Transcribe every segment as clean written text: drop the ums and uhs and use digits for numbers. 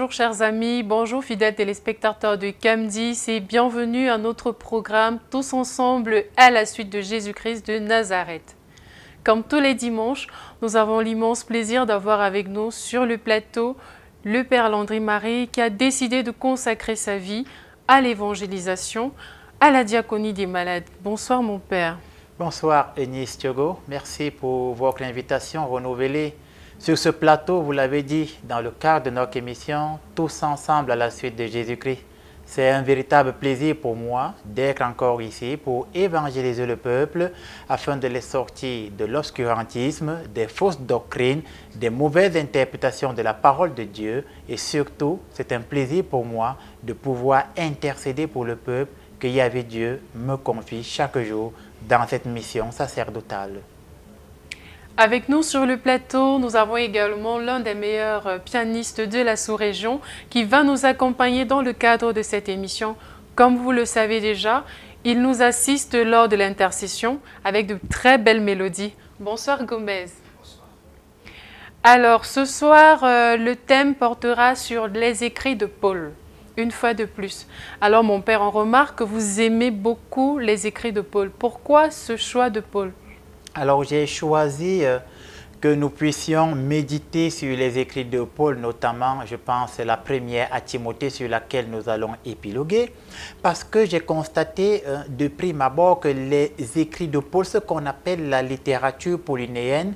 bonjour chers amis, bonjour fidèles téléspectateurs de CAM10 et bienvenue à notre programme Tous ensemble à la suite de Jésus-Christ de Nazareth. Comme tous les dimanches, nous avons l'immense plaisir d'avoir avec nous sur le plateau le Père Landry Marie qui a décidé de consacrer sa vie à l'évangélisation, à la diaconie des malades. Bonsoir mon Père. Bonsoir Eunice Thiogo, merci pour votre invitation renouvelée sur ce plateau, vous l'avez dit, dans le cadre de notre émission Tous ensemble à la suite de Jésus-Christ. C'est un véritable plaisir pour moi d'être encore ici pour évangéliser le peuple afin de les sortir de l'obscurantisme, des fausses doctrines, des mauvaises interprétations de la parole de Dieu et surtout, c'est un plaisir pour moi de pouvoir intercéder pour le peuple que Yahvé Dieu me confie chaque jour dans cette mission sacerdotale. Avec nous sur le plateau, nous avons également l'un des meilleurs pianistes de la sous-région qui va nous accompagner dans le cadre de cette émission. Comme vous le savez déjà, il nous assiste lors de l'intercession avec de très belles mélodies. Bonsoir Gomez. Bonsoir. Alors ce soir, le thème portera sur les écrits de Paul, une fois de plus. Alors mon père, on remarque que vous aimez beaucoup les écrits de Paul. Pourquoi ce choix de Paul ? Alors j'ai choisi que nous puissions méditer sur les écrits de Paul, notamment, je pense, la première à Timothée sur laquelle nous allons épiloguer, parce que j'ai constaté de prime abord que les écrits de Paul, ce qu'on appelle la littérature paulinéenne,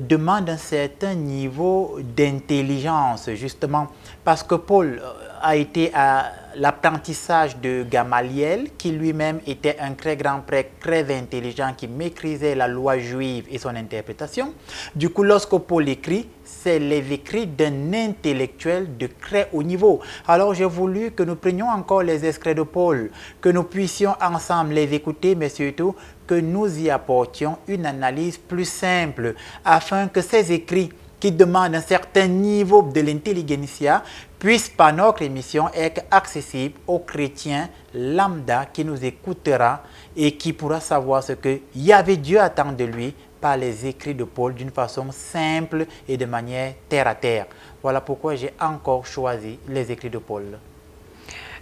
demandent un certain niveau d'intelligence, justement, parce que Paul a été à l'apprentissage de Gamaliel, qui lui-même était un très grand prêtre, très intelligent, qui maîtrisait la loi juive et son interprétation. Du coup, lorsque Paul écrit, c'est les écrits d'un intellectuel de très haut niveau. Alors, j'ai voulu que nous prenions encore les extraits de Paul, que nous puissions ensemble les écouter, mais surtout que nous y apportions une analyse plus simple, afin que ces écrits qui demandent un certain niveau de l'intelligentsia puissent par notre émission être accessibles aux chrétiens lambda qui nous écoutera et qui pourra savoir ce que Yahvé Dieu attend de lui par les écrits de Paul d'une façon simple et de manière terre à terre. Voilà pourquoi j'ai encore choisi les écrits de Paul.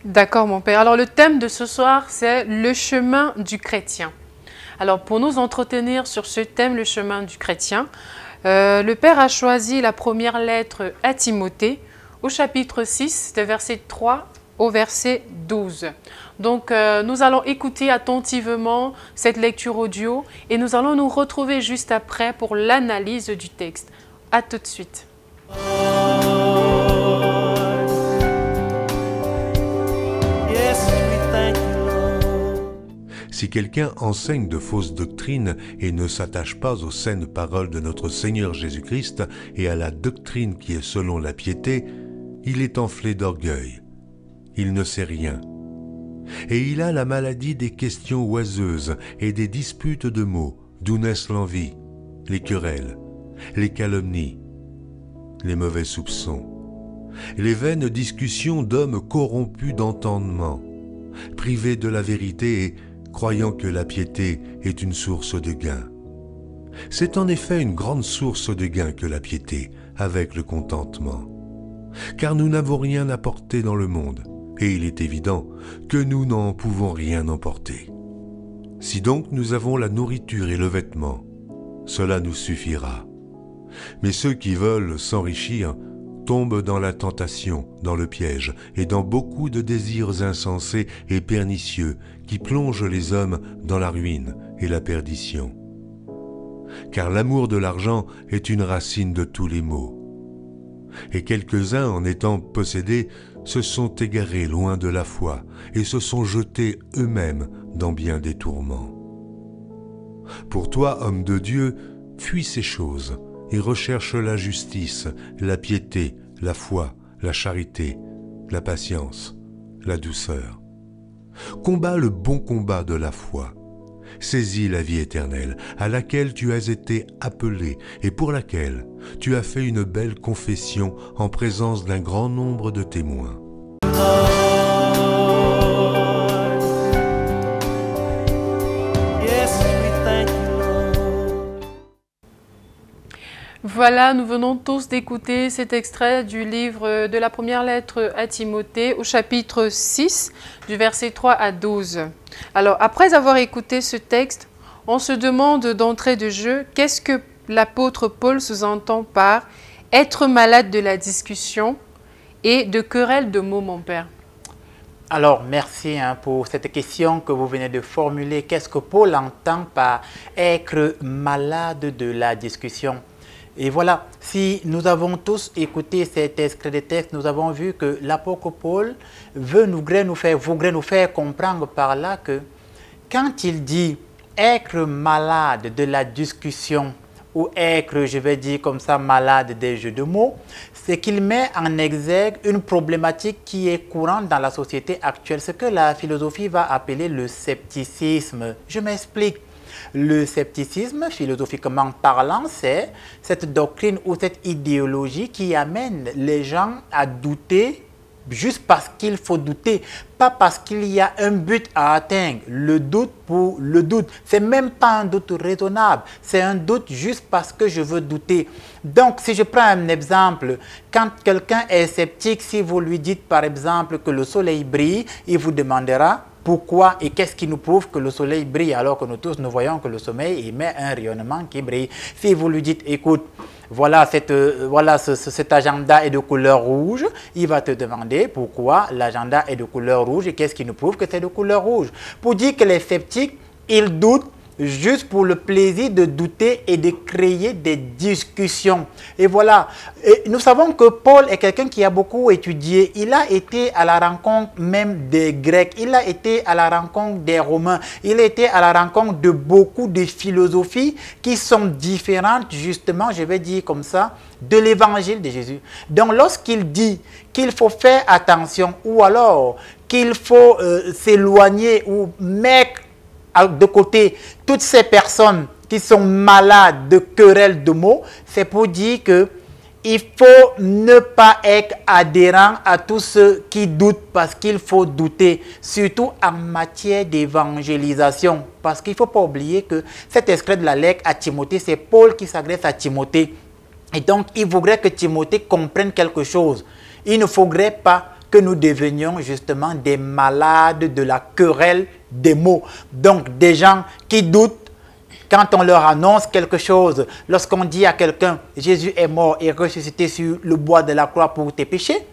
D'accord mon père. Alors le thème de ce soir, c'est le chemin du chrétien. Alors pour nous entretenir sur ce thème, le chemin du chrétien, le Père a choisi la première lettre à Timothée au chapitre 6, de verset 3 au verset 12. Donc nous allons écouter attentivement cette lecture audio et nous allons nous retrouver juste après pour l'analyse du texte. À tout de suite. Si quelqu'un enseigne de fausses doctrines et ne s'attache pas aux saines paroles de notre Seigneur Jésus-Christ et à la doctrine qui est selon la piété, il est enflé d'orgueil. Il ne sait rien. Et il a la maladie des questions oiseuses et des disputes de mots, d'où naissent l'envie, les querelles, les calomnies, les mauvais soupçons, les vaines discussions d'hommes corrompus d'entendement, privés de la vérité et croyant que la piété est une source de gain. C'est en effet une grande source de gain que la piété, avec le contentement. Car nous n'avons rien apporté dans le monde, et il est évident que nous n'en pouvons rien emporter. Si donc nous avons la nourriture et le vêtement, cela nous suffira. Mais ceux qui veulent s'enrichir tombent dans la tentation, dans le piège et dans beaucoup de désirs insensés et pernicieux qui plongent les hommes dans la ruine et la perdition. Car l'amour de l'argent est une racine de tous les maux. Et quelques-uns, en étant possédés, se sont égarés loin de la foi et se sont jetés eux-mêmes dans bien des tourments. Pour toi, homme de Dieu, fuis ces choses et recherche la justice, la piété, la foi, la charité, la patience, la douceur. Combat le bon combat de la foi. Saisis la vie éternelle, à laquelle tu as été appelé et pour laquelle tu as fait une belle confession en présence d'un grand nombre de témoins. Voilà, nous venons tous d'écouter cet extrait du livre de la première lettre à Timothée au chapitre 6 du verset 3 à 12. Alors, après avoir écouté ce texte, on se demande d'entrée de jeu, qu'est-ce que l'apôtre Paul sous-entend par « être malade de la discussion et de querelle de mots, mon père ». Alors, merci pour cette question que vous venez de formuler. Qu'est-ce que Paul entend par être malade de la discussion? Et voilà, si nous avons tous écouté cet extrait de texte, nous avons vu que l'apôtre Paul voudrait nous faire comprendre par là que quand il dit être malade de la discussion ou être, je vais dire comme ça, malade des jeux de mots, c'est qu'il met en exergue une problématique qui est courante dans la société actuelle, ce que la philosophie va appeler le scepticisme. Je m'explique. Le scepticisme, philosophiquement parlant, c'est cette doctrine ou cette idéologie qui amène les gens à douter juste parce qu'il faut douter, pas parce qu'il y a un but à atteindre. Le doute pour le doute, c'est même pas un doute raisonnable, c'est un doute juste parce que je veux douter. Donc, si je prends un exemple, quand quelqu'un est sceptique, si vous lui dites par exemple que le soleil brille, il vous demandera pourquoi et qu'est-ce qui nous prouve que le soleil brille alors que nous tous nous voyons que le soleil émet un rayonnement qui brille. Si vous lui dites, écoute, voilà, cet agenda est de couleur rouge, il va te demander pourquoi l'agenda est de couleur rouge et qu'est-ce qui nous prouve que c'est de couleur rouge. Pour dire que les sceptiques, ils doutent juste pour le plaisir de douter et de créer des discussions. Et voilà, et nous savons que Paul est quelqu'un qui a beaucoup étudié. Il a été à la rencontre même des Grecs, il a été à la rencontre des Romains, il a été à la rencontre de beaucoup de philosophies qui sont différentes, justement, je vais dire comme ça, de l'évangile de Jésus. Donc, lorsqu'il dit qu'il faut faire attention ou alors qu'il faut s'éloigner ou mettre de côté toutes ces personnes qui sont malades de querelles de mots, c'est pour dire que il faut ne pas être adhérent à tous ceux qui doutent parce qu'il faut douter, surtout en matière d'évangélisation. Parce qu'il ne faut pas oublier que cet extrait de la lettre à Timothée, c'est Paul qui s'adresse à Timothée. Et donc, il faudrait que Timothée comprenne quelque chose. Il ne faudrait pas que nous devenions justement des malades de la querelle des mots. Donc, des gens qui doutent quand on leur annonce quelque chose. Lorsqu'on dit à quelqu'un, Jésus est mort et ressuscité sur le bois de la croix pour tes péchés,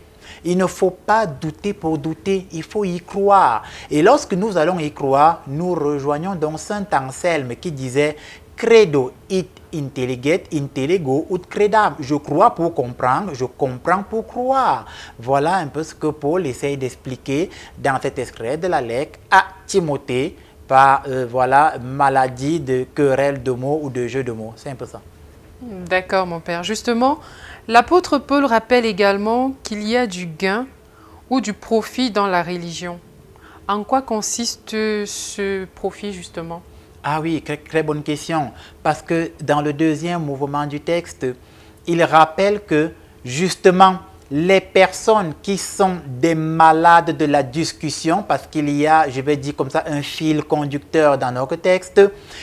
il ne faut pas douter pour douter, il faut y croire. Et lorsque nous allons y croire, nous rejoignons donc Saint Anselme qui disait « Credo it intelliget, intellego ut credam ». Je crois pour comprendre, je comprends pour croire. Voilà un peu ce que Paul essaye d'expliquer dans cet extrait de la lettre à Timothée par voilà, maladie de querelle de mots ou de jeu de mots. C'est un peu ça. D'accord, mon père. Justement, l'apôtre Paul rappelle également qu'il y a du gain ou du profit dans la religion. En quoi consiste ce profit, justement? Ah oui, très bonne question. Parce que dans le deuxième mouvement du texte, il rappelle que justement, les personnes qui sont des malades de la discussion, parce qu'il y a, je vais dire comme ça, un fil conducteur dans notre texte,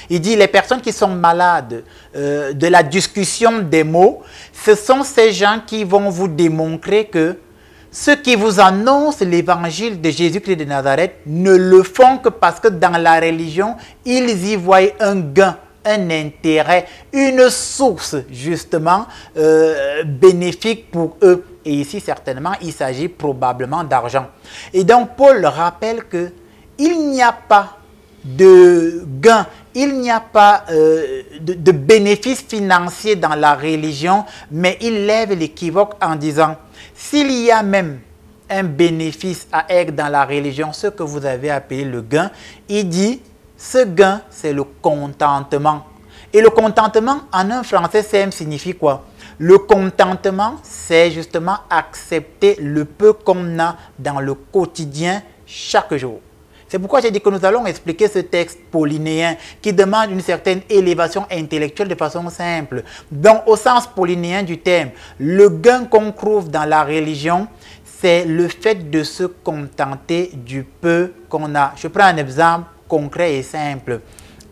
il dit les personnes qui sont malades de la discussion des mots, ce sont ces gens qui vont vous démontrer que ceux qui vous annoncent l'évangile de Jésus-Christ de Nazareth ne le font que parce que dans la religion, ils y voient un gain, un intérêt, une source justement bénéfique pour eux. Et ici, certainement, il s'agit probablement d'argent. Et donc, Paul rappelle qu'il n'y a pas de gain, il n'y a pas de bénéfice financier dans la religion, mais il lève l'équivoque en disant, s'il y a même un bénéfice à être dans la religion, ce que vous avez appelé le gain, il dit, ce gain, c'est le contentement. Et le contentement, en un français simple, signifie quoi? Le contentement, c'est justement accepter le peu qu'on a dans le quotidien chaque jour. C'est pourquoi j'ai dit que nous allons expliquer ce texte paulinéen qui demande une certaine élévation intellectuelle de façon simple. Donc, au sens paulinéen du terme, le gain qu'on trouve dans la religion, c'est le fait de se contenter du peu qu'on a. Je prends un exemple concret et simple.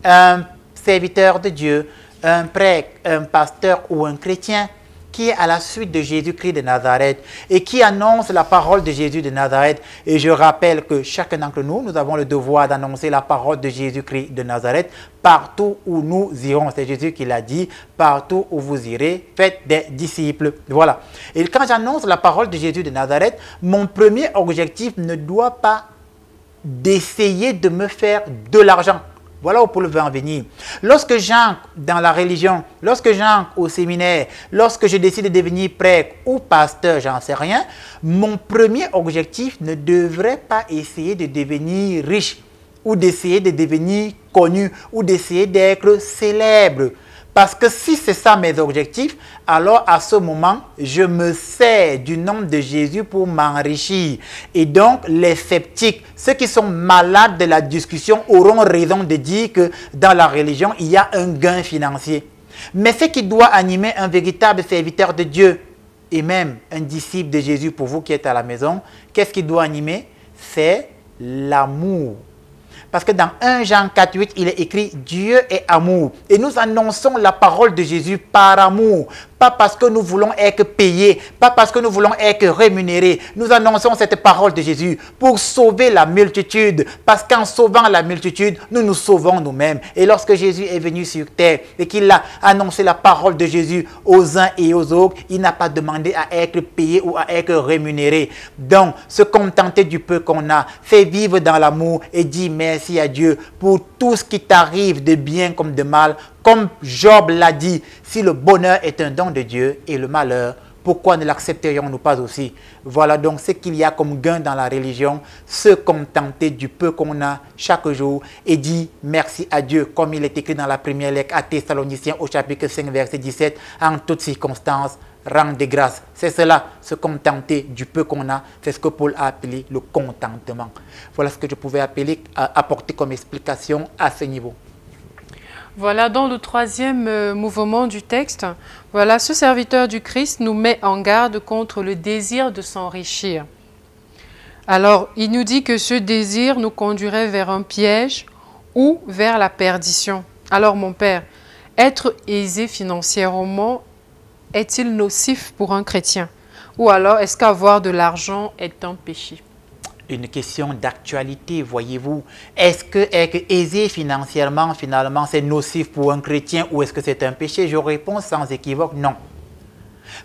Un serviteur de Dieu, un prêtre, un pasteur ou un chrétien qui est à la suite de Jésus-Christ de Nazareth et qui annonce la parole de Jésus de Nazareth. Et je rappelle que chacun d'entre nous, nous avons le devoir d'annoncer la parole de Jésus-Christ de Nazareth partout où nous irons. C'est Jésus qui l'a dit, partout où vous irez, faites des disciples. Voilà. Et quand j'annonce la parole de Jésus de Nazareth, mon premier objectif ne doit pas d'essayer de me faire de l'argent. Voilà où Paul veut en venir. Lorsque j'entre dans la religion, lorsque j'entre au séminaire, lorsque je décide de devenir prêtre ou pasteur, j'en sais rien, mon premier objectif ne devrait pas essayer de devenir riche ou d'essayer de devenir connu ou d'essayer d'être célèbre. Parce que si c'est ça mes objectifs, alors à ce moment, je me sers du nom de Jésus pour m'enrichir. Et donc, les sceptiques, ceux qui sont malades de la discussion, auront raison de dire que dans la religion, il y a un gain financier. Mais ce qui doit animer un véritable serviteur de Dieu, et même un disciple de Jésus pour vous qui êtes à la maison, qu'est-ce qui doit animer? C'est l'amour. Parce que dans 1 Jean 4,8, il est écrit « Dieu est amour ». Et nous annonçons la parole de Jésus par amour. Pas parce que nous voulons être payés, pas parce que nous voulons être rémunérés. Nous annonçons cette parole de Jésus pour sauver la multitude. Parce qu'en sauvant la multitude, nous nous sauvons nous-mêmes. Et lorsque Jésus est venu sur terre et qu'il a annoncé la parole de Jésus aux uns et aux autres, il n'a pas demandé à être payé ou à être rémunéré. Donc, se contenter du peu qu'on a, fait vivre dans l'amour et dire merci à Dieu pour tout ce qui t'arrive de bien comme de mal. Comme Job l'a dit, si le bonheur est un don de Dieu et le malheur, pourquoi ne l'accepterions-nous pas aussi? Voilà donc ce qu'il y a comme gain dans la religion, se contenter du peu qu'on a chaque jour et dire merci à Dieu, comme il est écrit dans la première lettre à Thessaloniciens au chapitre 5, verset 17, en toutes circonstances, rendez grâce. C'est cela, se contenter du peu qu'on a, c'est ce que Paul a appelé le contentement. Voilà ce que je pouvais apporter comme explication à ce niveau. Voilà, dans le troisième mouvement du texte, voilà, ce serviteur du Christ nous met en garde contre le désir de s'enrichir. Alors, il nous dit que ce désir nous conduirait vers un piège ou vers la perdition. Alors, mon père, être aisé financièrement est-il nocif pour un chrétien? Ou alors, est-ce qu'avoir de l'argent est un péché? Une question d'actualité, voyez-vous. Est-ce que être aisé financièrement, finalement, c'est nocif pour un chrétien ou est-ce que c'est un péché? Je réponds sans équivoque, non.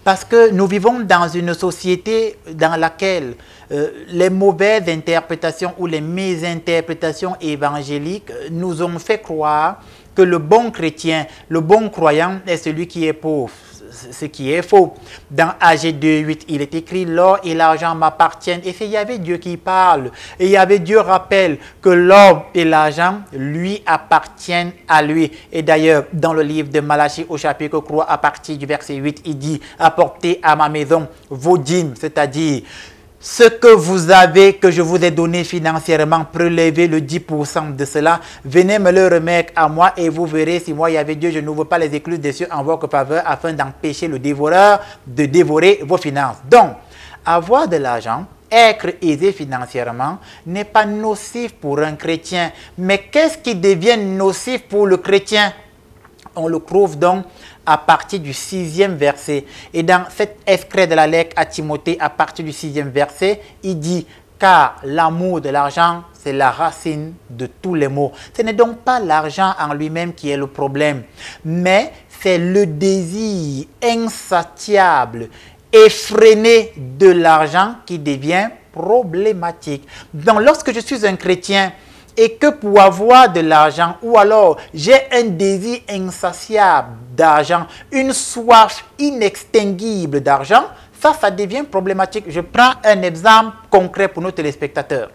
Parce que nous vivons dans une société dans laquelle les mauvaises interprétations ou les mésinterprétations évangéliques nous ont fait croire que le bon chrétien, le bon croyant est celui qui est pauvre. Ce qui est faux. Dans AG 2.8, il est écrit « L'or et l'argent m'appartiennent ». Et c'est Yahvé Dieu qui parle. Et Yahvé Dieu rappelle que l'or et l'argent lui appartiennent à lui. Et d'ailleurs, dans le livre de Malachie au chapitre 3, à partir du verset 8, il dit « Apportez à ma maison vos dîmes », c'est-à-dire ce que vous avez, que je vous ai donné financièrement, prélevez le 10% de cela, venez me le remettre à moi et vous verrez si moi, Yahvé Dieu, je n'ouvre pas les écluses des cieux en votre faveur afin d'empêcher le dévoreur de dévorer vos finances. Donc, avoir de l'argent, être aisé financièrement n'est pas nocif pour un chrétien. Mais qu'est-ce qui devient nocif pour le chrétien? On le trouve donc à partir du 6e verset. Et dans cet extrait de la lettre à Timothée, à partir du 6e verset, il dit « Car l'amour de l'argent, c'est la racine de tous les maux. » Ce n'est donc pas l'argent en lui-même qui est le problème, mais c'est le désir insatiable, effréné de l'argent qui devient problématique. Donc lorsque je suis un chrétien, et que pour avoir de l'argent, ou alors j'ai un désir insatiable d'argent, une soif inextinguible d'argent, ça devient problématique. Je prends un exemple concret pour nos téléspectateurs.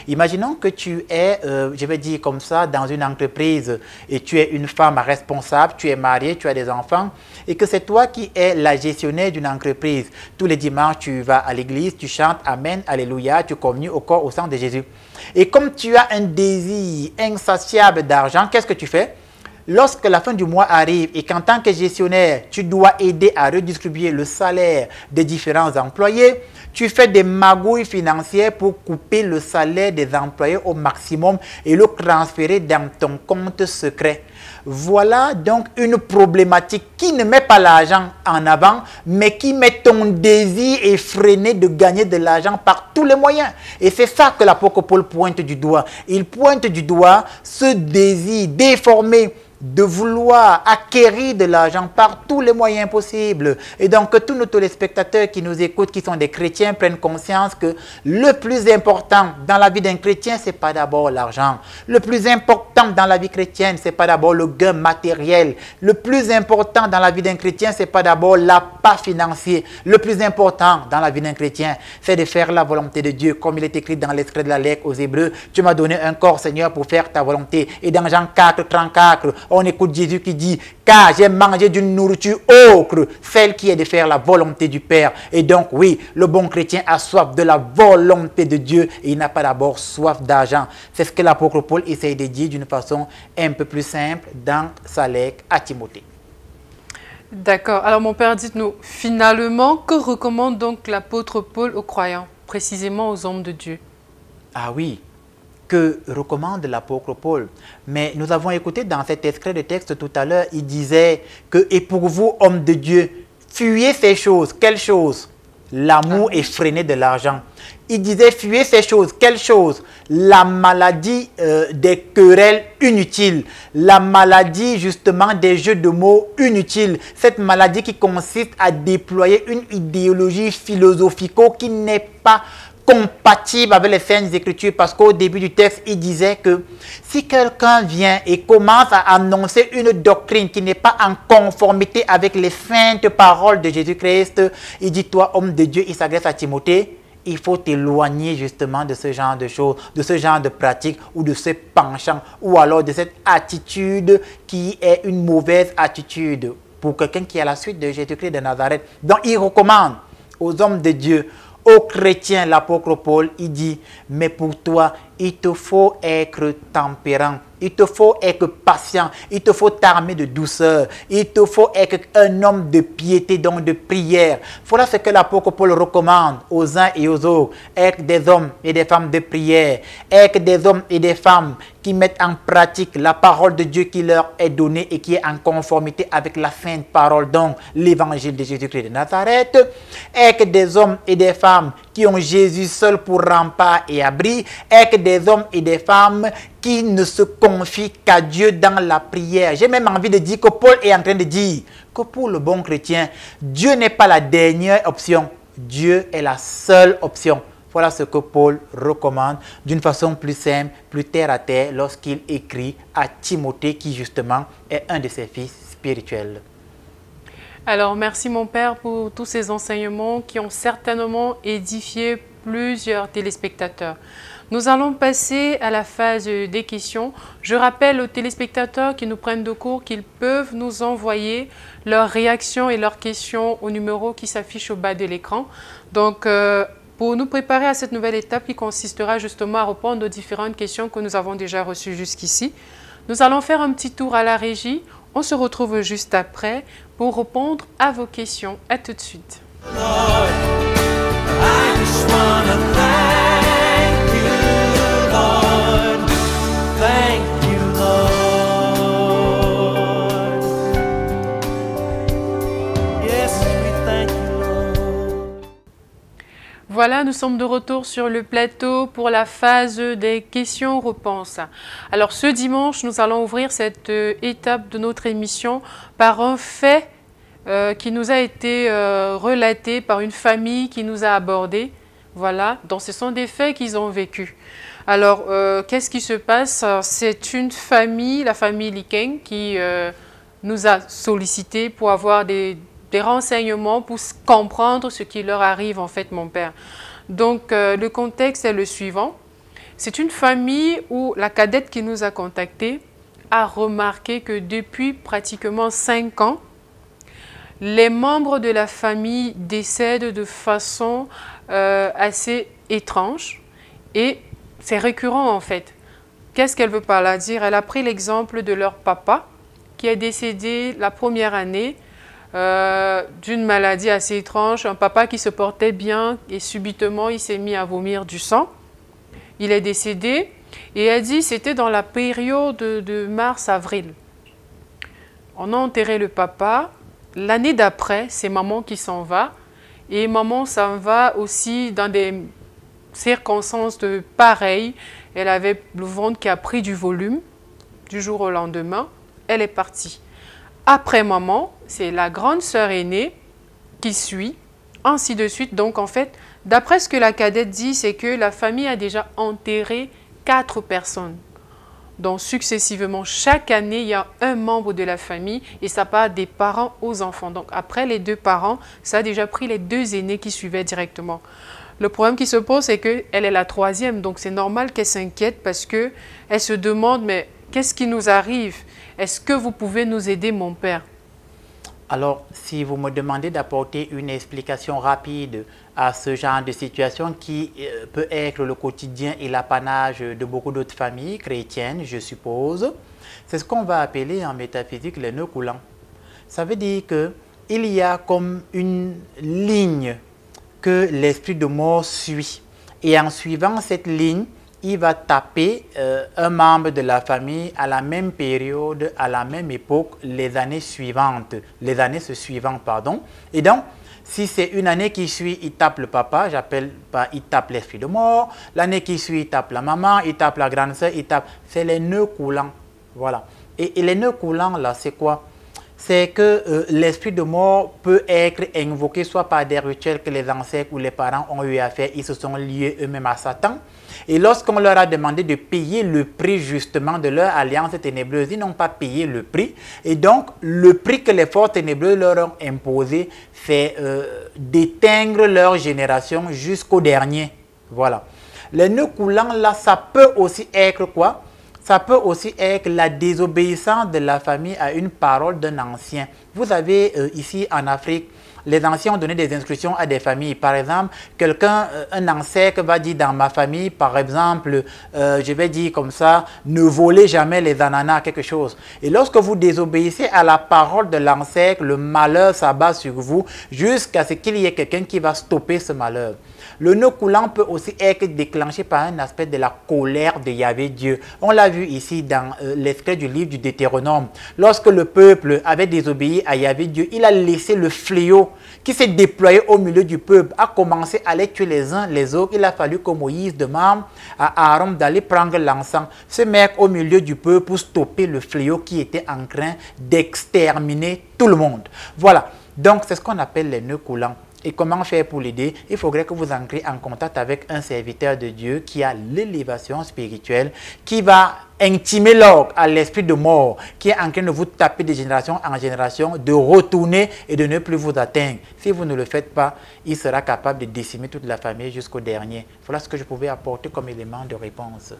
Imaginons que tu es, je vais dire comme ça, dans une entreprise et tu es une femme responsable, tu es mariée, tu as des enfants et que c'est toi qui es la gestionnaire d'une entreprise. Tous les dimanches, tu vas à l'église, tu chantes Amen, Alléluia, tu communies au corps, au sang de Jésus. Et comme tu as un désir insatiable d'argent, qu'est-ce que tu fais? lorsque la fin du mois arrive et qu'en tant que gestionnaire, tu dois aider à redistribuer le salaire des différents employés, tu fais des magouilles financières pour couper le salaire des employés au maximum et le transférer dans ton compte secret. Voilà donc une problématique qui ne met pas l'argent en avant, mais qui met ton désir effréné de gagner de l'argent par tous les moyens. Et c'est ça que l'apôtre Paul pointe du doigt. Il pointe du doigt ce désir déformé de vouloir acquérir de l'argent par tous les moyens possibles. Et donc, que tous nos téléspectateurs qui nous écoutent, qui sont des chrétiens, prennent conscience que le plus important dans la vie d'un chrétien, ce n'est pas d'abord l'argent. Le plus important dans la vie chrétienne, ce n'est pas d'abord le gain matériel. Le plus important dans la vie d'un chrétien, ce n'est pas d'abord l'appât financier. Le plus important dans la vie d'un chrétien, c'est de faire la volonté de Dieu. Comme il est écrit dans l'extrait de la lettre aux Hébreux, tu m'as donné un corps, Seigneur, pour faire ta volonté. Et dans Jean 4, 34, on écoute Jésus qui dit, car j'ai mangé d'une nourriture autre, celle qui est de faire la volonté du Père. Et donc, oui, le bon chrétien a soif de la volonté de Dieu et il n'a pas d'abord soif d'argent. C'est ce que l'apôtre Paul essaye de dire d'une façon un peu plus simple dans sa lettre à Timothée. D'accord. Alors, mon père, dites-nous, finalement, que recommande donc l'apôtre Paul aux croyants, précisément aux hommes de Dieu? Ah oui, que recommande l'apôtre Paul. Mais nous avons écouté dans cet extrait de texte tout à l'heure, il disait que, et pour vous, hommes de Dieu, fuyez ces choses. Quelles choses? L'amour effréné de l'argent. Il disait, fuyez ces choses. Quelles choses? La maladie des querelles inutiles. La maladie, justement, des jeux de mots inutiles. Cette maladie qui consiste à déployer une idéologie philosophico qui n'est pas compatible avec les Saintes Écritures, parce qu'au début du texte, il disait que si quelqu'un vient et commence à annoncer une doctrine qui n'est pas en conformité avec les saintes paroles de Jésus-Christ, il dit, toi, homme de Dieu, il s'adresse à Timothée, il faut t'éloigner justement de ce genre de choses, de ce genre de pratiques ou de ce penchant, ou alors de cette attitude qui est une mauvaise attitude pour quelqu'un qui est à la suite de Jésus-Christ de Nazareth. Donc, il recommande aux hommes de Dieu, aux chrétiens, l'apôtre Paul, il dit, mais pour toi, il te faut être tempérant, il te faut être patient, il te faut t'armer de douceur, il te faut être un homme de piété, donc de prière. Voilà ce que l'apôtre Paul recommande aux uns et aux autres, être des hommes et des femmes de prière, être des hommes et des femmes qui mettent en pratique la parole de Dieu qui leur est donnée et qui est en conformité avec la sainte parole, donc l'évangile de Jésus-Christ de Nazareth, être des hommes et des femmes qui ont Jésus seul pour rempart et abri, être des hommes et des femmes qui ne se confient qu'à Dieu dans la prière. J'ai même envie de dire que Paul est en train de dire que pour le bon chrétien, Dieu n'est pas la dernière option, Dieu est la seule option. Voilà ce que Paul recommande d'une façon plus simple, plus terre à terre, lorsqu'il écrit à Timothée, qui justement est un de ses fils spirituels. Alors, merci mon père pour tous ces enseignements qui ont certainement édifié plusieurs téléspectateurs. Nous allons passer à la phase des questions. Je rappelle aux téléspectateurs qui nous prennent de court qu'ils peuvent nous envoyer leurs réactions et leurs questions au numéro qui s'affiche au bas de l'écran. Donc, pour nous préparer à cette nouvelle étape qui consistera justement à répondre aux différentes questions que nous avons déjà reçues jusqu'ici, nous allons faire un petit tour à la régie. On se retrouve juste après pour répondre à vos questions. À tout de suite. Lord, I just wanna thank you, Lord. Thank you, Lord. Yes, we thank you, Lord. Voilà, nous sommes de retour sur le plateau pour la phase des questions-réponses. Alors, ce dimanche, nous allons ouvrir cette étape de notre émission par un fait qui nous a été relaté par une famille qui nous a abordé. Voilà, donc ce sont des faits qu'ils ont vécus. Alors, qu'est-ce qui se passe? C'est une famille, la famille Likeng, qui nous a sollicité pour avoir des renseignements, pour comprendre ce qui leur arrive en fait, mon père. Donc, le contexte est le suivant. C'est une famille où la cadette qui nous a contactés a remarqué que depuis pratiquement 5 ans, les membres de la famille décèdent de façon assez étrange et c'est récurrent en fait. Qu'est-ce qu'elle veut par là dire? Elle a pris l'exemple de leur papa qui est décédé la première année d'une maladie assez étrange. Un papa qui se portait bien et subitement il s'est mis à vomir du sang. Il est décédé et elle dit c'était dans la période de mars-avril. On a enterré le papa. L'année d'après, c'est maman qui s'en va. Et maman s'en va aussi dans des circonstances pareilles. Elle avait le ventre qui a pris du volume du jour au lendemain. Elle est partie. Après maman, c'est la grande sœur aînée qui suit, ainsi de suite. Donc en fait, d'après ce que la cadette dit, c'est que la famille a déjà enterré 4 personnes. Donc successivement, chaque année, il y a un membre de la famille et ça part des parents aux enfants. Donc après les 2 parents, ça a déjà pris les 2 aînés qui suivaient directement. Le problème qui se pose, c'est qu'elle est la 3e. Donc c'est normal qu'elle s'inquiète parce qu'elle se demande, mais qu'est-ce qui nous arrive? Est-ce que vous pouvez nous aider, mon père? Alors, si vous me demandez d'apporter une explication rapide à ce genre de situation qui peut être le quotidien et l'apanage de beaucoup d'autres familles chrétiennes, je suppose, c'est ce qu'on va appeler en métaphysique les nœuds coulants. Ça veut dire qu'il y a comme une ligne que l'esprit de mort suit. Et en suivant cette ligne, il va taper un membre de la famille à la même période, à la même époque, les années suivantes, les années se suivant, pardon. Et donc, si c'est une année qui suit, il tape le papa, j'appelle pas, il tape l'esprit de mort. L'année qui suit, il tape la maman, il tape la grande sœur, il tape. C'est les nœuds coulants. Voilà. Et les nœuds coulants, là, c'est quoi? C'est que l'esprit de mort peut être invoqué soit par des rituels que les ancêtres ou les parents ont eu à faire, ils se sont liés eux-mêmes à Satan. Et lorsqu'on leur a demandé de payer le prix justement de leur alliance ténébreuse, ils n'ont pas payé le prix. Et donc, le prix que les forces ténébreuses leur ont imposé, c'est d'éteindre leur génération jusqu'au dernier. Voilà. Les nœuds coulants, là, ça peut aussi être quoi? Ça peut aussi être la désobéissance de la famille à une parole d'un ancien. Vous avez ici en Afrique, les anciens ont donné des instructions à des familles. Par exemple, quelqu'un, un ancêtre va dire dans ma famille, par exemple, je vais dire comme ça, ne volez jamais les ananas, quelque chose. Et lorsque vous désobéissez à la parole de l'ancêtre, le malheur s'abat sur vous jusqu'à ce qu'il y ait quelqu'un qui va stopper ce malheur. Le nœud coulant peut aussi être déclenché par un aspect de la colère de Yahvé Dieu. On l'a vu ici dans l'extrait du livre du Deutéronome. Lorsque le peuple avait désobéi à Yahvé Dieu, il a laissé le fléau qui s'est déployé au milieu du peuple, a commencé à les tuer les uns les autres. Il a fallu que Moïse demande à Aaron d'aller prendre l'encens, se mettre au milieu du peuple pour stopper le fléau qui était en train d'exterminer tout le monde. Voilà, donc c'est ce qu'on appelle les nœuds coulants. Et comment faire pour l'aider? Il faudrait que vous entriez en contact avec un serviteur de Dieu qui a l'élévation spirituelle, qui va intimer l'ordre à l'esprit de mort, qui est en train de vous taper de génération en génération, de retourner et de ne plus vous atteindre. Si vous ne le faites pas, il sera capable de décimer toute la famille jusqu'au dernier. Voilà ce que je pouvais apporter comme élément de réponse.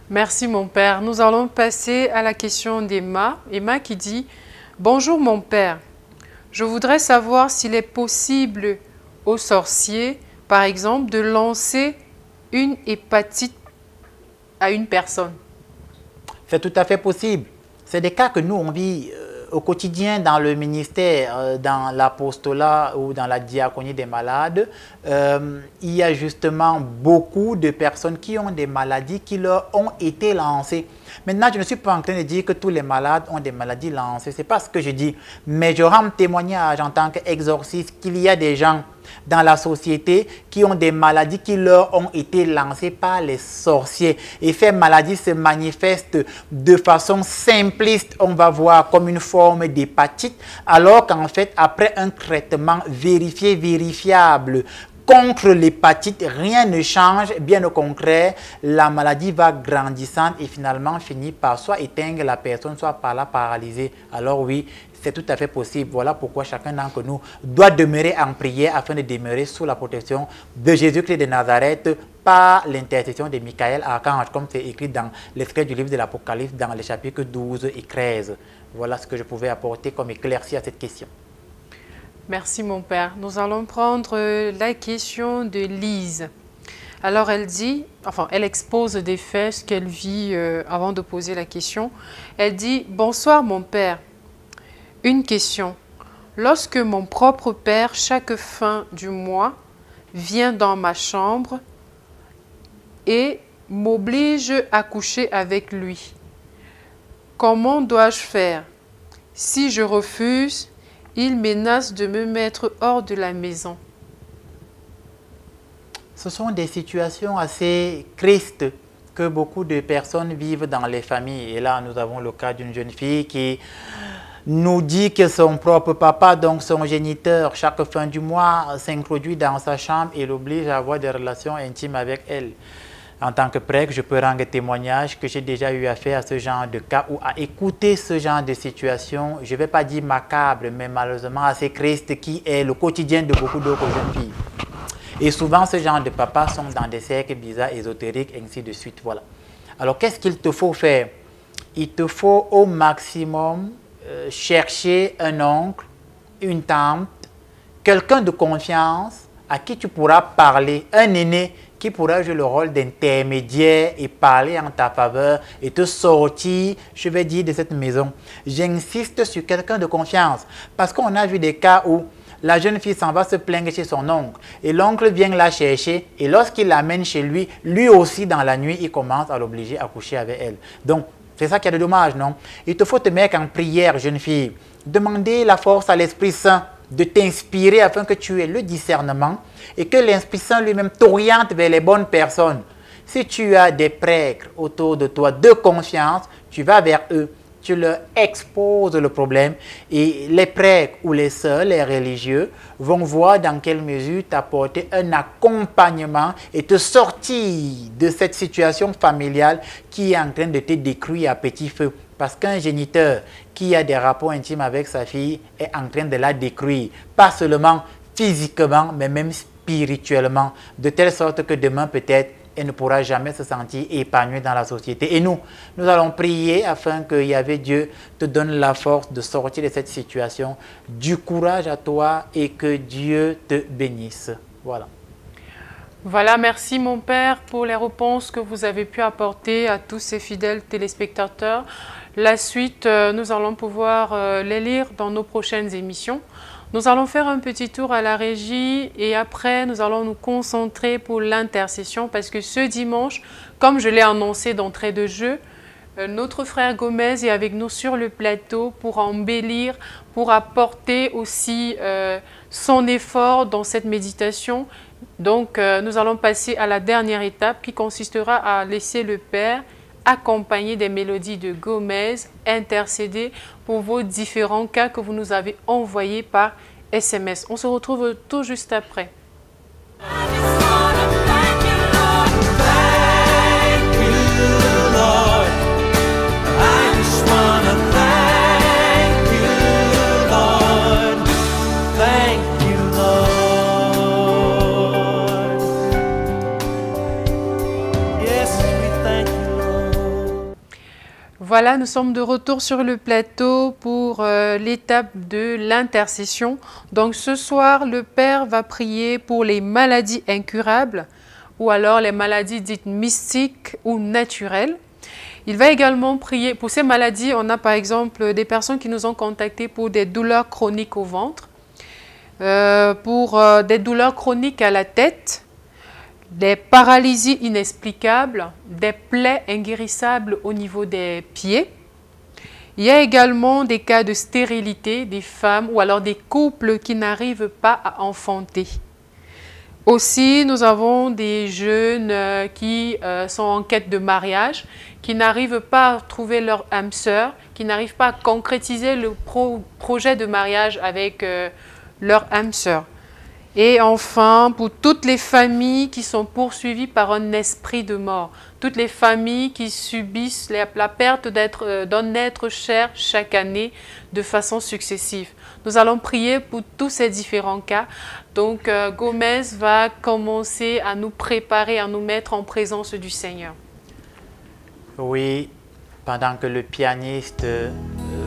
Merci mon père. Nous allons passer à la question d'Emma. Emma qui dit « Bonjour mon père. Je voudrais savoir s'il est possible aux sorciers, par exemple, de lancer une hépatite à une personne. » C'est tout à fait possible. C'est des cas que nous, on vit au quotidien dans le ministère, dans l'apostolat ou dans la diaconie des malades. Il y a justement beaucoup de personnes qui ont des maladies qui leur ont été lancées. Maintenant, je ne suis pas en train de dire que tous les malades ont des maladies lancées. Ce n'est pas ce que je dis. Mais je rends témoignage en tant qu'exorciste qu'il y a des gens dans la société qui ont des maladies qui leur ont été lancées par les sorciers. Et ces maladies se manifestent de façon simpliste, on va voir comme une forme d'hépatite, alors qu'en fait, après un traitement vérifié, vérifiable, contre l'hépatite, rien ne change, bien au contraire, la maladie va grandissant et finalement finit par soit éteindre la personne, soit par la paralyser. Alors oui, c'est tout à fait possible. Voilà pourquoi chacun d'entre nous doit demeurer en prière afin de demeurer sous la protection de Jésus-Christ de Nazareth par l'intercession de Michael Archange, comme c'est écrit dans l'extrait du livre de l'Apocalypse dans les chapitres 12 et 13. Voilà ce que je pouvais apporter comme éclairci à cette question. Merci mon père. Nous allons prendre la question de Lise. Alors elle dit, enfin elle expose des faits, ce qu'elle vit avant de poser la question. Elle dit « Bonsoir mon père, une question. Lorsque mon propre père, chaque fin du mois, vient dans ma chambre et m'oblige à coucher avec lui, comment dois-je faire? Si je refuse, il menace de me mettre hors de la maison. » Ce sont des situations assez tristes que beaucoup de personnes vivent dans les familles. Et là, nous avons le cas d'une jeune fille qui nous dit que son propre papa, donc son géniteur, chaque fin du mois, s'introduit dans sa chambre et l'oblige à avoir des relations intimes avec elle. En tant que prêtre, je peux rendre témoignage que j'ai déjà eu affaire à ce genre de cas ou à écouter ce genre de situation, je ne vais pas dire macabre, mais malheureusement assez triste, qui est le quotidien de beaucoup d'autres jeunes filles. Et souvent, ce genre de papas sont dans des cercles bizarres, ésotériques, ainsi de suite. Voilà. Alors, qu'est-ce qu'il te faut faire? Il te faut au maximum chercher un oncle, une tante, quelqu'un de confiance à qui tu pourras parler, un aîné qui pourra jouer le rôle d'intermédiaire et parler en ta faveur et te sortir, je vais dire, de cette maison. J'insiste sur quelqu'un de confiance parce qu'on a vu des cas où la jeune fille s'en va se plaindre chez son oncle et l'oncle vient la chercher et lorsqu'il l'amène chez lui, lui aussi dans la nuit, il commence à l'obliger à coucher avec elle. Donc, c'est ça qui est de dommage, non? Il te faut te mettre en prière, jeune fille. Demander la force à l'Esprit Saint de t'inspirer afin que tu aies le discernement et que l'Esprit Saint lui-même t'oriente vers les bonnes personnes. Si tu as des prêtres autour de toi de confiance, tu vas vers eux. Tu leur exposes le problème et les prêtres ou les sœurs, les religieux, vont voir dans quelle mesure t'apporter un accompagnement et te sortir de cette situation familiale qui est en train de te détruire à petit feu. Parce qu'un géniteur qui a des rapports intimes avec sa fille est en train de la détruire, pas seulement physiquement, mais même spirituellement, de telle sorte que demain peut-être, elle ne pourra jamais se sentir épanouie dans la société. Et nous allons prier afin que Yahvé Dieu te donne la force de sortir de cette situation. Du courage à toi et que Dieu te bénisse. Voilà. Voilà, merci mon Père pour les réponses que vous avez pu apporter à tous ces fidèles téléspectateurs. La suite, nous allons pouvoir les lire dans nos prochaines émissions. Nous allons faire un petit tour à la régie et après, nous allons nous concentrer pour l'intercession parce que ce dimanche, comme je l'ai annoncé d'entrée de jeu, notre frère Gomez est avec nous sur le plateau pour embellir, pour apporter aussi son effort dans cette méditation. Donc, nous allons passer à la dernière étape qui consistera à laisser le Père accompagné des mélodies de Gomez, intercéder pour vos différents cas que vous nous avez envoyés par SMS. On se retrouve tout juste après. Voilà, nous sommes de retour sur le plateau pour l'étape de l'intercession. Donc ce soir, le Père va prier pour les maladies incurables ou alors les maladies dites mystiques ou naturelles. Il va également prier pour ces maladies. On a par exemple des personnes qui nous ont contactés pour des douleurs chroniques au ventre, pour des douleurs chroniques à la tête, des paralysies inexplicables, des plaies inguérissables au niveau des pieds. Il y a également des cas de stérilité des femmes ou alors des couples qui n'arrivent pas à enfanter. Aussi, nous avons des jeunes qui sont en quête de mariage, qui n'arrivent pas à trouver leur âme sœur, qui n'arrivent pas à concrétiser le projet de mariage avec leur âme sœur. Et enfin, pour toutes les familles qui sont poursuivies par un esprit de mort, toutes les familles qui subissent la perte d'un être cher chaque année de façon successive. Nous allons prier pour tous ces différents cas. Donc, Gomez va commencer à nous préparer, à nous mettre en présence du Seigneur. Oui, pendant que le pianiste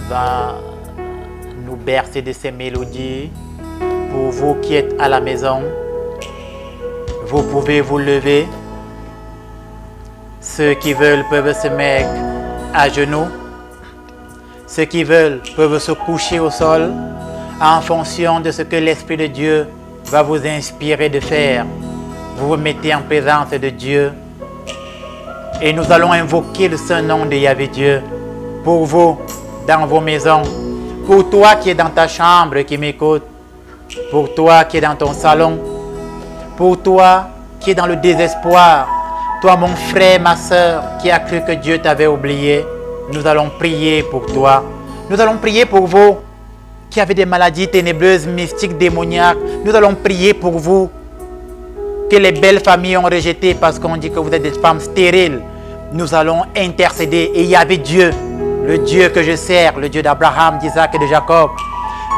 va nous bercer de ses mélodies, pour vous qui êtes à la maison, vous pouvez vous lever Ceux qui veulent peuvent se mettre à genoux. Ceux qui veulent peuvent se coucher au sol en fonction de ce que l'Esprit de Dieu va vous inspirer de faire. Vous vous mettez en présence de Dieu et nous allons invoquer le saint nom de Yahvé Dieu pour vous, dans vos maisons, pour toi qui es dans ta chambre qui m'écoute, pour toi qui es dans ton salon, pour toi qui es dans le désespoir, toi mon frère, ma soeur qui a cru que Dieu t'avait oublié. Nous allons prier pour toi. Nous allons prier pour vous qui avez des maladies ténébreuses, mystiques, démoniaques. Nous allons prier pour vous que les belles familles ont rejeté parce qu'on dit que vous êtes des femmes stériles. Nous allons intercéder et Yahvé Dieu, le Dieu que je sers, le Dieu d'Abraham, d'Isaac et de Jacob,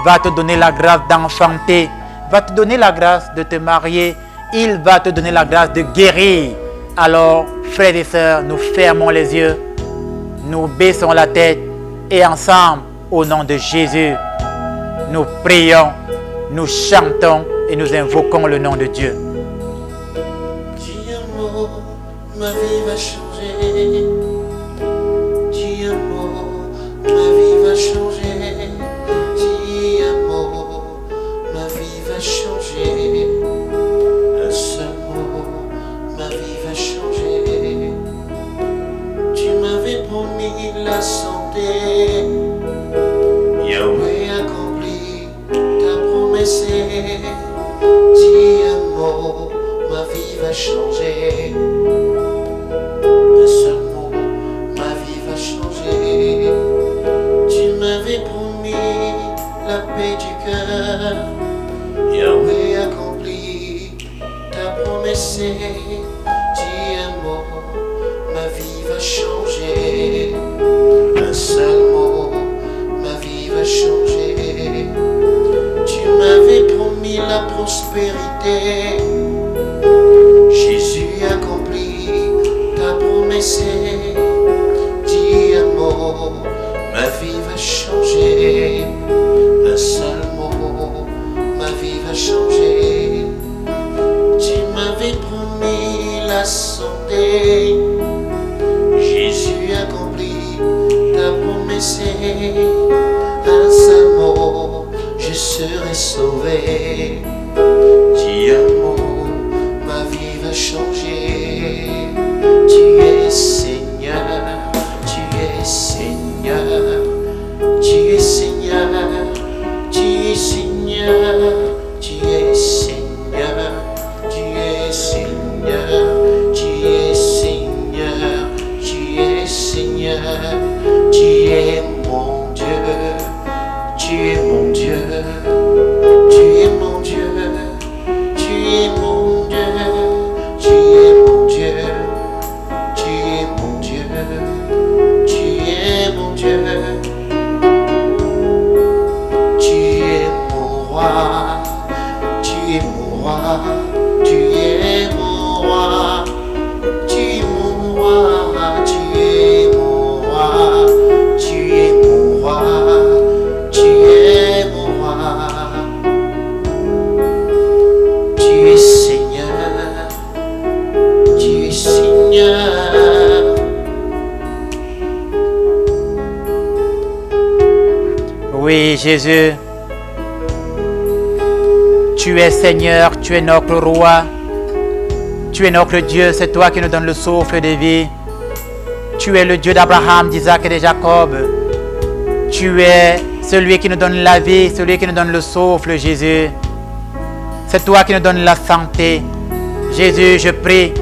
va te donner la grâce d'enfanter, va te donner la grâce de te marier, il va te donner la grâce de guérir. Alors, frères et sœurs, nous fermons les yeux, nous baissons la tête et ensemble, au nom de Jésus, nous prions, nous chantons et nous invoquons le nom de Dieu. Dis un mot, ma vie va changer. Dis un mot, ma vie va changer. Dis un mot, ma vie va changer. Un seul mot, ma vie va changer. Tu m'avais promis la santé. Yahweh accomplit ta promesse. Dis un mot, ma vie va changer. Un seul mot, ma vie va changer. Tu m'avais promis la paix du cœur. Yahweh accomplit ta promesse. Dis un mot, ma vie va changer. Un seul mot, ma vie va changer. Tu m'avais promis la prospérité. Jésus accomplit ta promesse. Dis un mot, ma vie va changer. Un seul mot, ma vie va changer. Tu m'avais promis la santé. Jésus accomplit ta promesse. Un seul mot, je serai sauvé. Dis un mot, ma vie va changer. Tu es Seigneur, tu es Seigneur, tu es Seigneur, tu es Seigneur, tu es Seigneur, tu es Seigneur, tu es Seigneur, tu es Seigneur, tu es mon Dieu, tu es mon Dieu, tu es mon Dieu. Tu es mon Dieu, tu es mon Dieu, tu es mon Dieu, tu es mon Dieu, tu es mon roi, tu es mon roi, tu es mon roi, tu es mon roi, tu es mon roi, tu es mon roi, tu es mon roi. Tu es Seigneur, tu es Seigneur. Oui, Jésus, tu es Seigneur, tu es notre roi, tu es notre Dieu, c'est toi qui nous donnes le souffle de vie. Tu es le Dieu d'Abraham, d'Isaac et de Jacob. Tu es celui qui nous donne la vie, celui qui nous donne le souffle, Jésus. C'est toi qui nous donnes la santé. Jésus, je prie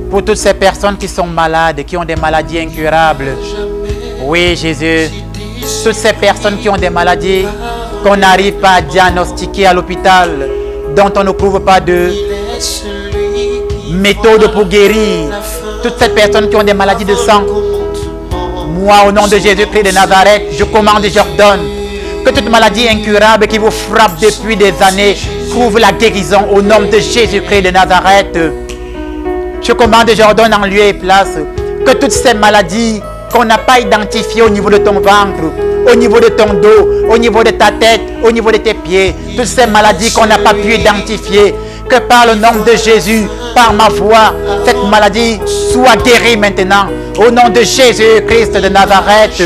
pour toutes ces personnes qui sont malades, qui ont des maladies incurables. Oui, Jésus, toutes ces personnes qui ont des maladies qu'on n'arrive pas à diagnostiquer à l'hôpital, dont on ne trouve pas de méthode pour guérir. Toutes ces personnes qui ont des maladies de sang, moi, au nom de Jésus-Christ de Nazareth, je commande et j'ordonne que toute maladie incurable qui vous frappe depuis des années trouve la guérison au nom de Jésus-Christ de Nazareth. Je commande et j'ordonne en lieu et place que toutes ces maladies qu'on n'a pas identifiées au niveau de ton ventre, au niveau de ton dos, au niveau de ta tête, au niveau de tes pieds, toutes ces maladies qu'on n'a pas pu identifier, que par le nom de Jésus, par ma voix, cette maladie soient guéris maintenant. Au nom de Jésus-Christ de Nazareth.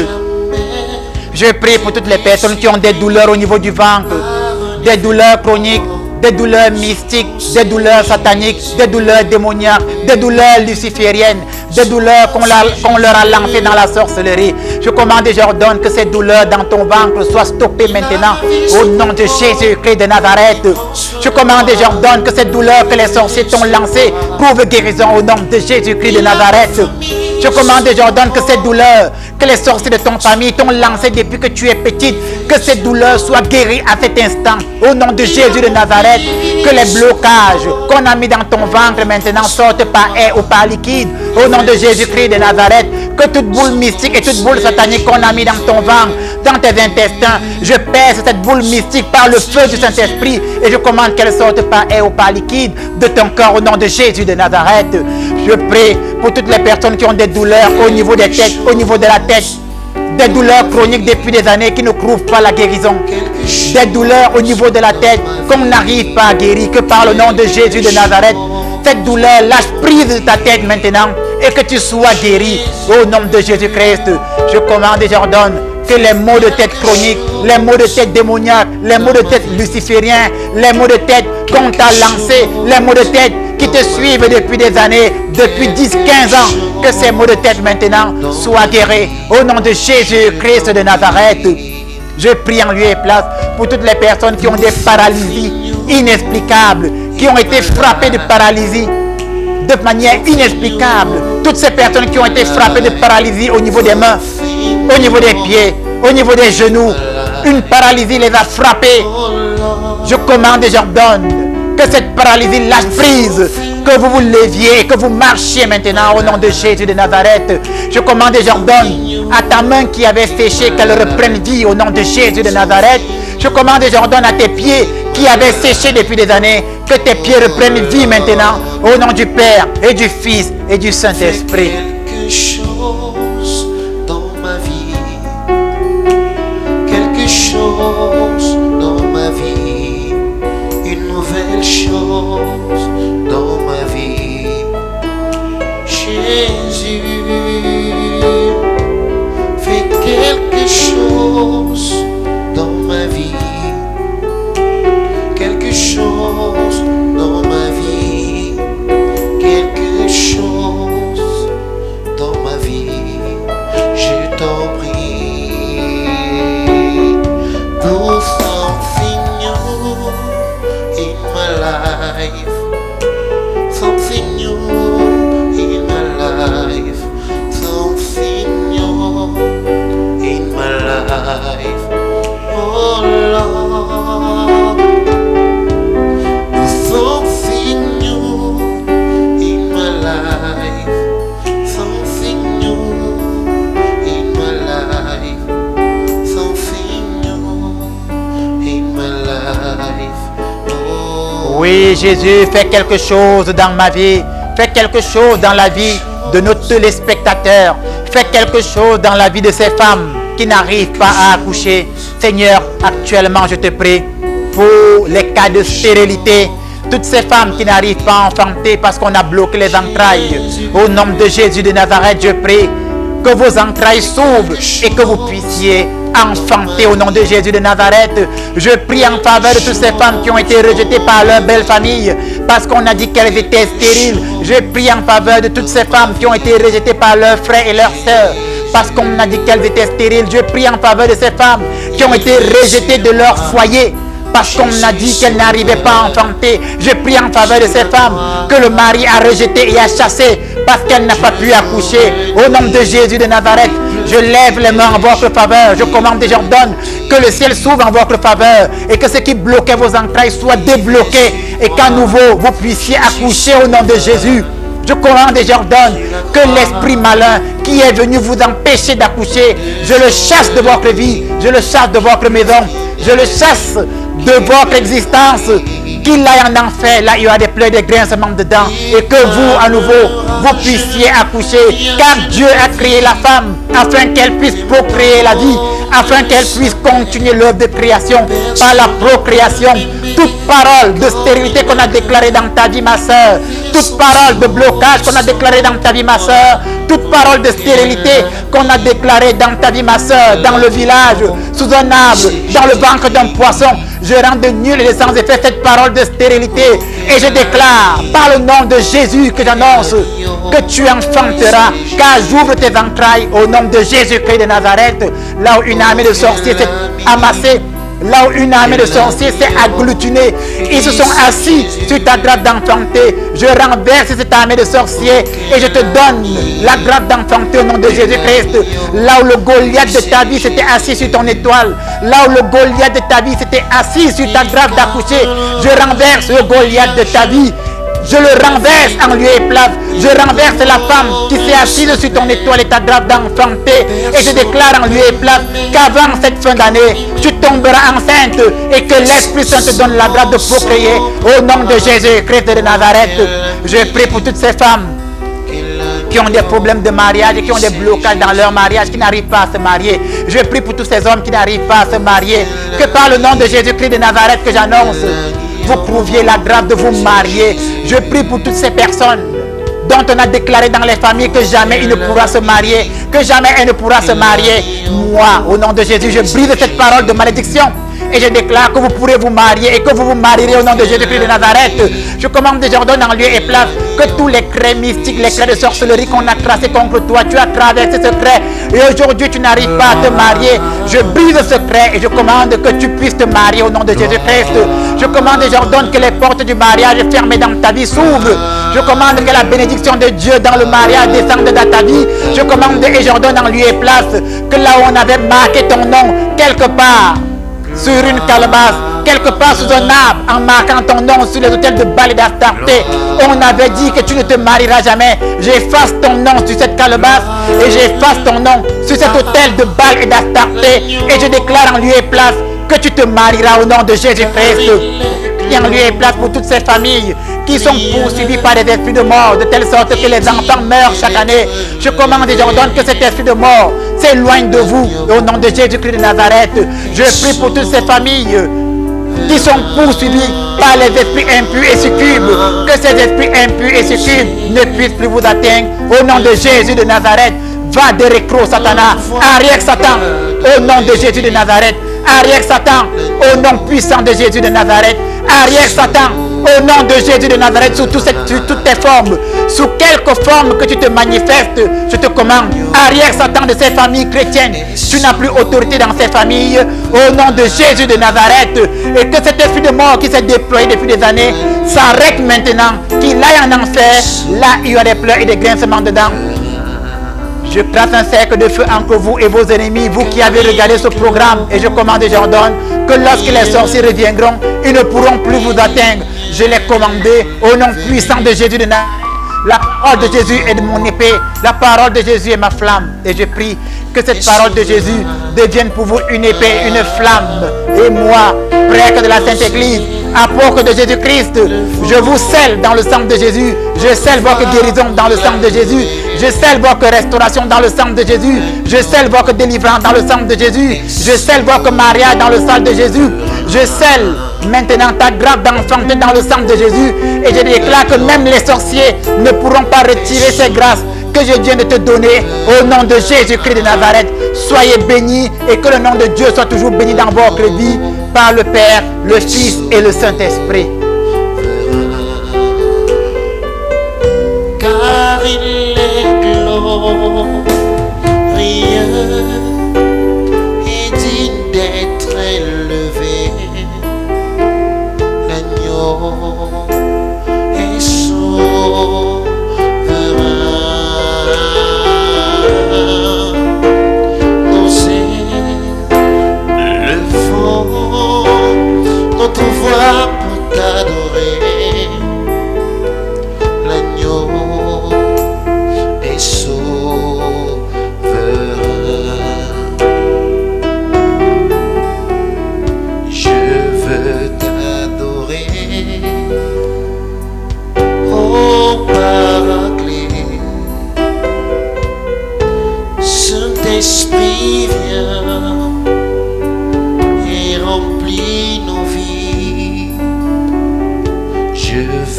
Je prie pour toutes les personnes qui ont des douleurs au niveau du ventre, des douleurs chroniques, des douleurs mystiques, des douleurs sataniques, des douleurs démoniaques, des douleurs lucifériennes, des douleurs qu'on leur a lancées dans la sorcellerie. Je commande et j'ordonne que ces douleurs dans ton ventre soient stoppées maintenant au nom de Jésus-Christ de Nazareth. Je commande et j'ordonne que ces douleurs que les sorciers t'ont lancées trouvent guérison au nom de Jésus-Christ de Nazareth. Je commande et j'ordonne que ces douleurs que les sorciers de ton famille t'ont lancées depuis que tu es petite, que ces douleurs soient guéries à cet instant au nom de Jésus de Nazareth. Que les blocages qu'on a mis dans ton ventre maintenant sortent par air ou par liquide au nom de Jésus-Christ de Nazareth. Que toute boule mystique et toute boule satanique qu'on a mis dans ton ventre, dans tes intestins, je perce cette boule mystique par le feu du Saint-Esprit et je commande qu'elle sorte par air ou par liquide de ton corps au nom de Jésus de Nazareth. Je prie pour toutes les personnes qui ont des douleurs au niveau des têtes, au niveau de la tête, des douleurs chroniques depuis des années qui ne trouvent pas la guérison, des douleurs au niveau de la tête qu'on n'arrive pas à guérir que par le nom de Jésus de Nazareth. Cette douleur, lâche prise de ta tête maintenant et que tu sois guéri au nom de Jésus-Christ. Je commande et j'ordonne que les maux de tête chroniques, les maux de tête démoniaques, les maux de tête lucifériens, les maux de tête qu'on t'a lancés, les maux de tête qui te suivent depuis des années, depuis 10-15 ans, que ces maux de tête maintenant soient guéris au nom de Jésus-Christ de Nazareth. Je prie en lieu et place pour toutes les personnes qui ont des paralysies inexplicables, qui ont été frappées de paralysie de manière inexplicable. Toutes ces personnes qui ont été frappées de paralysie au niveau des mains, au niveau des pieds, au niveau des genoux, une paralysie les a frappées. Je commande et j'ordonne que cette paralysie lâche prise, que vous vous leviez et que vous marchiez maintenant au nom de Jésus de Nazareth. Je commande et j'ordonne à ta main qui avait séché qu'elle reprenne vie au nom de Jésus de Nazareth. Je commande et j'ordonne à tes pieds qui avaient séché depuis des années que tes pieds reprennent vie maintenant au nom du Père et du Fils et du Saint-Esprit. Quelque chose dans ma vie, quelque chose dans ma vie, une nouvelle chose dans ma vie. Jésus, fais quelque chose dans ma vie, quelque chose dans ma vie, quelque chose dans ma vie, je t'en prie. Do something new in my life, something new in my life, something new in my life. Oh Lord, do something new in my life, something new in my life, something new in my life. Oh, Oui, Jésus, fais quelque chose dans ma vie. Fais quelque chose dans la vie de nos téléspectateurs. Fais quelque chose dans la vie de ces femmes qui n'arrivent pas à accoucher. Seigneur, actuellement, je te prie pour les cas de stérilité. Toutes ces femmes qui n'arrivent pas à enfanter parce qu'on a bloqué les entrailles. Au nom de Jésus de Nazareth, je prie que vos entrailles s'ouvrent et que vous puissiez enfanter au nom de Jésus de Nazareth. Je prie en faveur de toutes ces femmes qui ont été rejetées par leur belle famille parce qu'on a dit qu'elles étaient stériles. Je prie en faveur de toutes ces femmes qui ont été rejetées par leurs frères et leurs sœurs parce qu'on a dit qu'elles étaient stériles. Je prie en faveur de ces femmes qui ont été rejetées de leur foyer parce qu'on a dit qu'elles n'arrivaient pas à enfanter. Je prie en faveur de ces femmes que le mari a rejetées et a chassées parce qu'elle n'a pas pu accoucher. Au nom de Jésus de Nazareth, je lève les mains en votre faveur. Je commande et j'ordonne que le ciel s'ouvre en votre faveur et que ce qui bloquait vos entrailles soit débloqué et qu'à nouveau vous puissiez accoucher au nom de Jésus. Je commande et j'ordonne que l'esprit malin qui est venu vous empêcher d'accoucher, je le chasse de votre vie, je le chasse de votre maison, je le chasse de votre existence, qu'il aille en enfer, là il y aura des pleurs, des grincements dedans, et que vous, à nouveau, vous puissiez accoucher, car Dieu a créé la femme afin qu'elle puisse procréer la vie, afin qu'elle puisse continuer l'œuvre de création par la procréation. Toute parole de stérilité qu'on a déclarée dans ta vie, ma soeur, toute parole de blocage qu'on a déclarée dans ta vie, ma soeur, toute parole de stérilité qu'on a déclarée dans ta vie, ma soeur, dans le village, sous un arbre, dans le ventre d'un poisson, je rends de nul et sans effet cette parole de stérilité. Et je déclare, par le nom de Jésus, que j'annonce que tu enfanteras, car j'ouvre tes entrailles au nom de Jésus-Christ de Nazareth, là où une armée de sorciers s'est amassée, là où une armée de sorciers s'est agglutinée, ils se sont assis sur ta grappe d'enfanter. Je renverse cette armée de sorciers et je te donne la grappe d'enfanter au nom de Jésus-Christ. Là où le Goliath de ta vie s'était assis sur ton étoile, là où le Goliath de ta vie s'était assis sur ta grappe d'accoucher, je renverse le Goliath de ta vie. Je le renverse en lieu et place. Je renverse la femme qui s'est assise sur ton étoile et ta grappe d'enfanter. Et je déclare en lieu et place qu'avant cette fin d'année, tu tomberas enceinte et que l'Esprit Saint te donne la grâce de procréer au nom de Jésus-Christ de Nazareth. Je prie pour toutes ces femmes qui ont des problèmes de mariage et qui ont des blocages dans leur mariage, qui n'arrivent pas à se marier. Je prie pour tous ces hommes qui n'arrivent pas à se marier. Que par le nom de Jésus-Christ de Nazareth que j'annonce, vous trouviez la grâce de vous marier. Je prie pour toutes ces personnes dont on a déclaré dans les familles que jamais il ne pourra se marier, que jamais elle ne pourra se marier. Moi, au nom de Jésus, je brise cette parole de malédiction et je déclare que vous pourrez vous marier et que vous vous marierez au nom de Jésus-Christ de Nazareth. Je commande et j'ordonne en lieu et place que tous les craies mystiques, les craies de sorcellerie qu'on a tracés contre toi, tu as traversé ce craie et aujourd'hui tu n'arrives pas à te marier. Je brise ce craie et je commande que tu puisses te marier au nom de Jésus-Christ. Je commande et j'ordonne que les portes du mariage fermées dans ta vie s'ouvrent. Je commande que la bénédiction de Dieu dans le mariage descende dans ta vie. Je commande et j'ordonne en lieu et place que là où on avait marqué ton nom quelque part sur une calebasse, quelque part sous un arbre, en marquant ton nom sur les autels de Baal et d'Astarté, on avait dit que tu ne te marieras jamais. J'efface ton nom sur cette calebasse et j'efface ton nom sur cet autel de Baal et d'Astarté et je déclare en lieu et place que tu te marieras au nom de Jésus-Christ. Et en lieu et place pour toutes ces familles qui sont poursuivies par des esprits de mort, de telle sorte que les enfants meurent chaque année. Je commande et j'ordonne que cet esprit de mort s'éloigne de vous au nom de Jésus-Christ de Nazareth. Je prie pour toutes ces familles qui sont poursuivis par les esprits impurs et succubes, que ces esprits impurs et succubes ne puissent plus vous atteindre au nom de Jésus de Nazareth. Va de récro, Satanas, arrière Satan, au nom de Jésus de Nazareth. Arrière Satan, au nom puissant de Jésus de Nazareth. Arrière Satan, au nom de Jésus de Nazareth, sous toutes tes formes, sous quelque forme que tu te manifestes, je te commande. Arrière Satan de ces familles chrétiennes, tu n'as plus autorité dans ces familles, au nom de Jésus de Nazareth. Et que cet esprit de mort qui s'est déployé depuis des années s'arrête maintenant, qu'il aille en enfer. Là, il y a des pleurs et des grincements dedans. Je trace un cercle de feu entre vous et vos ennemis, vous qui avez regardé ce programme, et je commande et j'ordonne que lorsque les sorciers reviendront, ils ne pourront plus vous atteindre. Je l'ai commandé au nom puissant de Jésus de Nazareth. La parole de Jésus est de mon épée, la parole de Jésus est ma flamme. Et je prie que cette parole de Jésus devienne pour vous une épée, une flamme. Et moi, prêtre de la Sainte Église, apôtre de Jésus-Christ, je vous scelle dans le sang de Jésus. Je scelle votre guérison dans le sang de Jésus. Je scelle votre restauration dans le sang de Jésus. Je scelle votre délivrance dans le sang de Jésus. Je scelle votre mariage dans le sang de Jésus. Je scelle maintenant ta grâce d'enfanter dans le sang de Jésus. Et je déclare que même les sorciers ne pourront pas retirer ces grâces que je viens de te donner au nom de Jésus-Christ de Nazareth. Soyez bénis et que le nom de Dieu soit toujours béni dans votre vie par le Père, le Fils et le Saint-Esprit. Car il est glorieux et digne d'être élevé, l'agneau est souverain. Nous élevons notre voix pour ta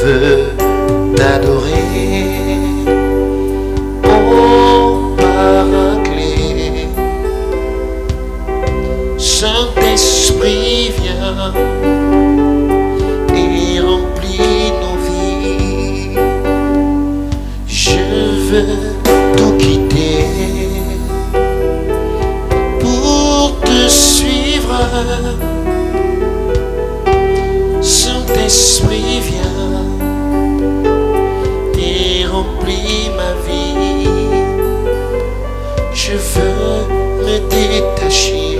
veux t'adorer, ô Paraclet. Saint-Esprit, viens et remplis nos vies. Je veux tout quitter pour te suivre. Saint-Esprit, viens et remplis ma vie. Je veux me détacher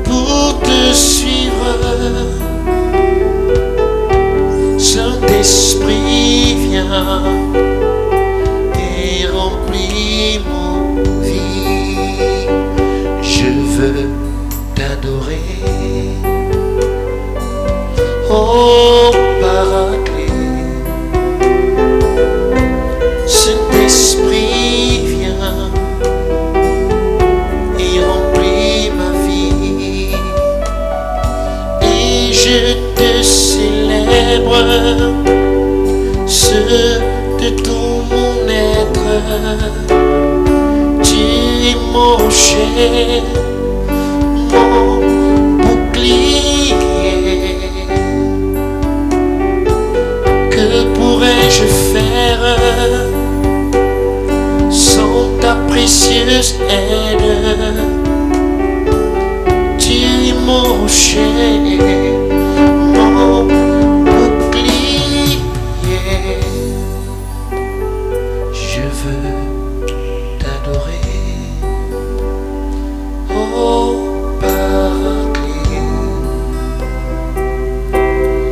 pour te suivre. Saint-Esprit, viens et remplis mon vie. Je veux t'adorer, ô Paraclet. Saint-Esprit, viens et remplis ma vie. Et je te célèbre, ce de tout mon être. Tu es mon rocher, mon bouclier. Que pourrais-je faire sans ta précieuse aide? Tu es mon rocher, mon bouclier. Je veux t'adorer, ô Paraclet.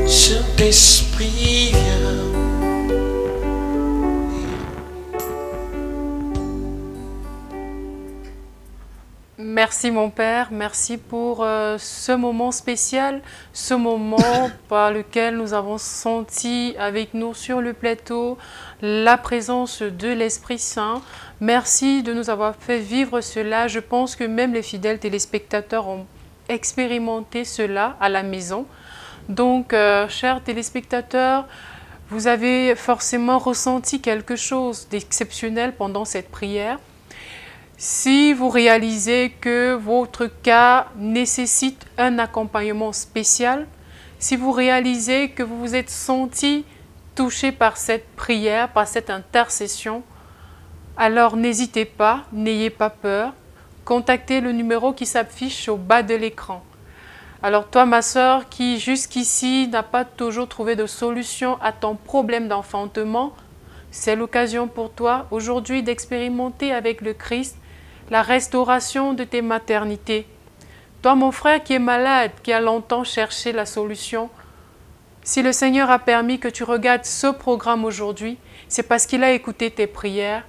Saint-Esprit, viens. Merci mon Père, merci pour ce moment spécial, ce moment par lequel nous avons senti avec nous sur le plateau la présence de l'Esprit Saint. Merci de nous avoir fait vivre cela. Je pense que même les fidèles téléspectateurs ont expérimenté cela à la maison. Donc, chers téléspectateurs, vous avez forcément ressenti quelque chose d'exceptionnel pendant cette prière. Si vous réalisez que votre cas nécessite un accompagnement spécial, si vous réalisez que vous vous êtes senti touché par cette prière, par cette intercession, alors n'hésitez pas, n'ayez pas peur, contactez le numéro qui s'affiche au bas de l'écran. Alors toi, ma sœur, qui jusqu'ici n'a pas toujours trouvé de solution à ton problème d'enfantement, c'est l'occasion pour toi aujourd'hui d'expérimenter avec le Christ la restauration de tes maternités. Toi, mon frère qui est malade, qui a longtemps cherché la solution, si le Seigneur a permis que tu regardes ce programme aujourd'hui, c'est parce qu'il a écouté tes prières.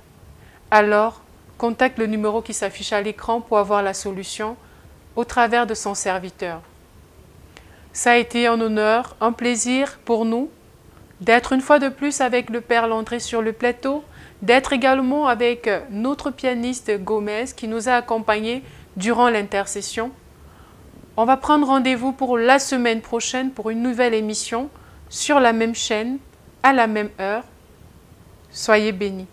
Alors, contacte le numéro qui s'affiche à l'écran pour avoir la solution au travers de son serviteur. Ça a été un honneur, un plaisir pour nous d'être une fois de plus avec le Père Landré sur le plateau, d'être également avec notre pianiste Gomez qui nous a accompagnés durant l'intercession. On va prendre rendez-vous pour la semaine prochaine pour une nouvelle émission sur la même chaîne, à la même heure. Soyez bénis.